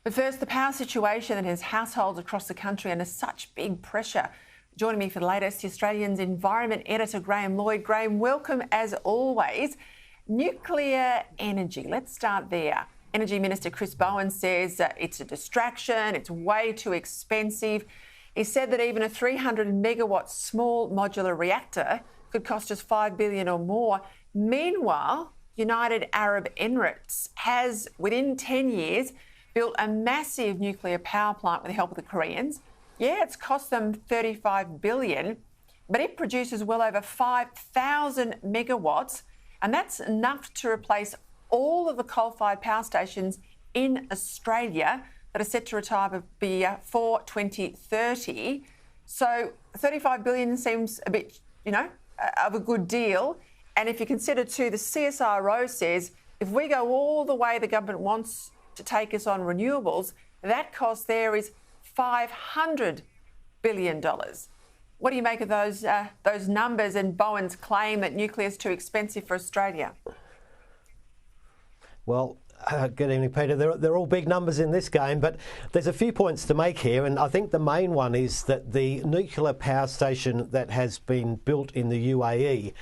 But first, the power situation that has households across the country under such big pressure. Joining me for the latest, the Australian's Environment Editor, Graham Lloyd. Graham, welcome as always. Nuclear energy, let's start there. Energy Minister Chris Bowen says it's a distraction, it's way too expensive. He said that even a 300 megawatt small modular reactor could cost us $5 billion or more. Meanwhile, United Arab Emirates has, within 10 years, built a massive nuclear power plant with the help of the Koreans. Yeah, it's cost them $35 billion, but it produces well over 5,000 megawatts, and that's enough to replace all of the coal-fired power stations in Australia that are set to retire before 2030. So $35 billion seems a bit, of a good deal. And if you consider too, the CSIRO says if we go all the way the government wants to take us on renewables, that cost there is $500 billion. What do you make of those numbers and Bowen's claim that nuclear is too expensive for Australia? Well, good evening, Peter. They're all big numbers in this game, but there's a few points to make here, and I think the main one is that the nuclear power station that has been built in the UAE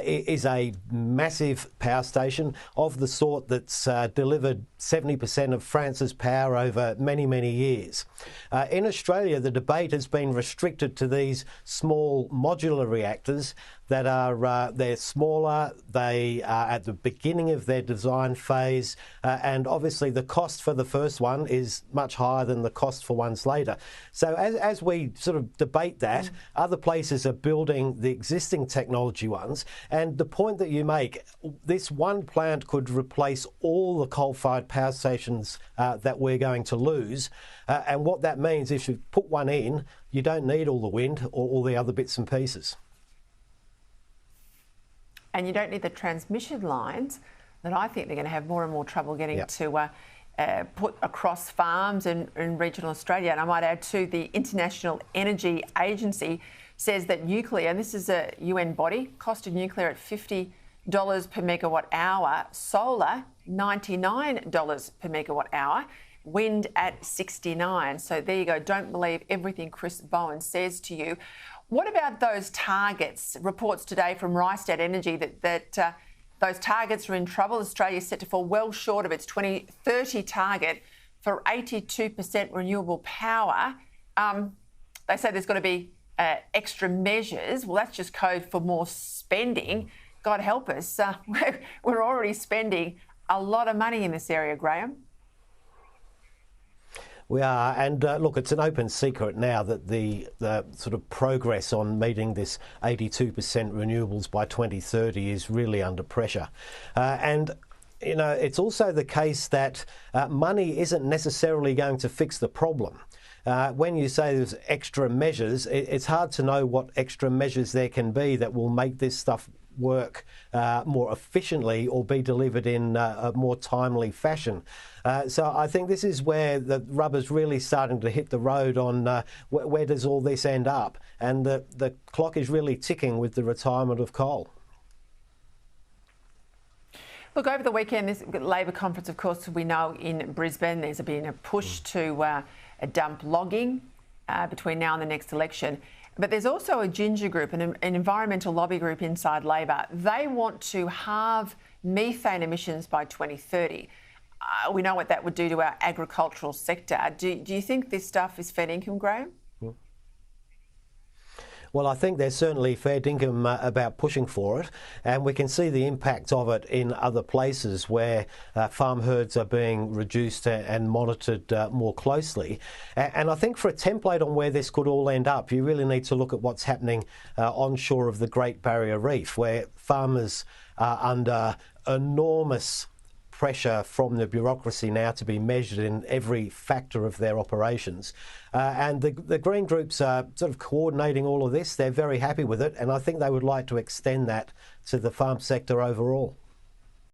is a massive power station of the sort that's delivered 70% of France's power over many, many years. In Australia, the debate has been restricted to these small modular reactors that are they're smaller, they are at the beginning of their design phase, and obviously the cost for the first one is much higher than the cost for ones later. So as we sort of debate that, other places are building the existing technology ones, and the point that you make, this one plant could replace all the coal-fired power stations that we're going to lose, and what that means, if you put one in, you don't need all the wind or all the other bits and pieces. And you don't need the transmission lines that I think they're going to have more and more trouble getting to put across farms in regional Australia. And I might add too, the International Energy Agency says that nuclear, and this is a UN body, cost of nuclear at $50 per megawatt hour, solar $99 per megawatt hour, wind at 69. So there you go. Don't believe everything Chris Bowen says to you. What about those targets? Reports today from Rystad Energy that those targets are in trouble. Australia is set to fall well short of its 2030 target for 82% renewable power. They say there's got to be extra measures. Well, that's just code for more spending. God help us. We're already spending a lot of money in this area, Graham. We are, and look, it's an open secret now that the sort of progress on meeting this 82% renewables by 2030 is really under pressure. And it's also the case that money isn't necessarily going to fix the problem. When you say there's extra measures, it's hard to know what extra measures there can be that will make this stuff work more efficiently or be delivered in a more timely fashion. So I think this is where the rubber's really starting to hit the road on where does all this end up, and the clock is really ticking with the retirement of coal. Look, over the weekend, this Labor conference, of course, we know in Brisbane there's been a push to dump logging between now and the next election. But there's also a ginger group, an environmental lobby group inside Labor. They want to halve methane emissions by 2030. We know what that would do to our agricultural sector. Do you think this stuff is fair income, Graham? Well, I think there's certainly fair dinkum about pushing for it, and we can see the impact of it in other places where farm herds are being reduced and monitored more closely. And I think for a template on where this could all end up, you really need to look at what's happening onshore of the Great Barrier Reef, where farmers are under enormous pressure from the bureaucracy now to be measured in every factor of their operations. And the Green groups are sort of coordinating all of this. They're very happy with it, and I think they would like to extend that to the farm sector overall.